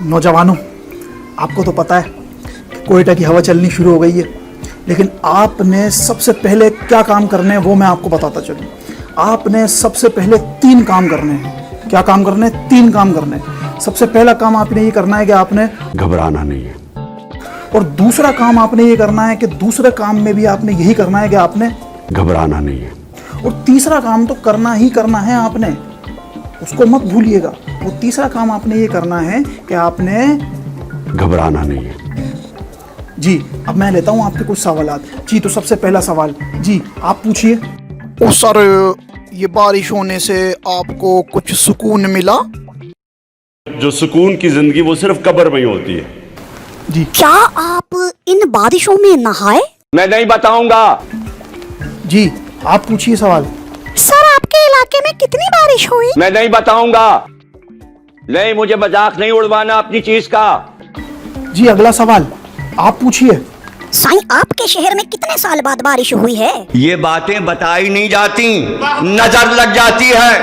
नौजवानों, आपको तो पता है कि कोयटा की हवा चलनी शुरू हो गई है, लेकिन आपने सबसे पहले क्या काम करने हैं वो मैं आपको बताता चलूँ। आपने सबसे पहले 3 काम करने हैं। क्या काम करने हैं? 3 काम करने हैं। सबसे पहला काम आपने ये करना है कि आपने घबराना नहीं है, और दूसरा काम आपने ये करना है कि दूसरे काम में भी आपने यही करना है कि आपने घबराना नहीं है, और तीसरा काम तो करना ही करना है आपने, उसको मत भूलिएगा। वो तीसरा काम आपने ये करना है कि आपने घबराना नहीं है। जी, अब मैं लेता हूँ आपके कुछ सवालात। जी, तो सबसे पहला सवाल, जी आप पूछिए। ओ सर, ये बारिश होने से आपको कुछ सुकून मिला? जो सुकून की जिंदगी वो सिर्फ कब्र में ही होती है। जी, क्या आप इन बारिशों में नहाए? मैं नहीं बताऊंगा। जी आप पूछिए सवाल। सर, आपके इलाके में कितनी बारिश हुई? मैं नहीं बताऊंगा। नहीं, मुझे मजाक नहीं उड़वाना अपनी चीज का। जी अगला सवाल आप पूछिए। साईं, आपके शहर में कितने साल बाद बारिश हुई है? ये बातें बताई नहीं जाती, नजर लग जाती है।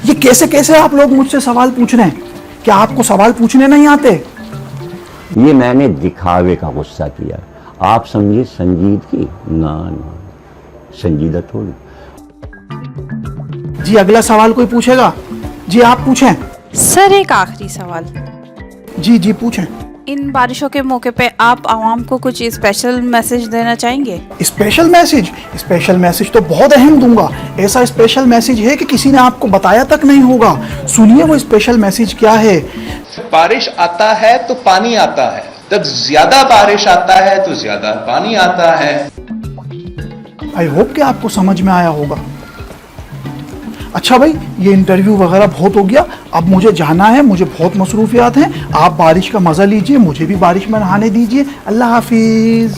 ये कैसे कैसे आप लोग मुझसे सवाल पूछ रहे हैं? क्या आपको सवाल पूछने नहीं आते? ये मैंने दिखावे का गुस्सा किया। आप समझिए संजीदगी, ना ना संजीदा थोड़ी। जी अगला सवाल कोई पूछेगा? जी आप पूछें। सर, एक आखिरी सवाल। जी पूछें। इन बारिशों के मौके पे आप आवाम को कुछ स्पेशल मैसेज देना चाहेंगे? Special message? स्पेशल मैसेज तो बहुत अहम दूंगा। ऐसा स्पेशल मैसेज है कि किसी ने आपको बताया तक नहीं होगा। सुनिए वो स्पेशल मैसेज क्या है। बारिश आता है तो पानी आता है, जब ज्यादा बारिश आता है तो ज्यादा पानी आता है। आई होप कि आपको समझ में आया होगा। अच्छा भाई, ये इंटरव्यू वगैरह बहुत हो गया, अब मुझे जाना है, मुझे बहुत मसरूफियात हैं। आप बारिश का मज़ा लीजिए, मुझे भी बारिश में नहाने दीजिए। अल्लाह हाफिज़।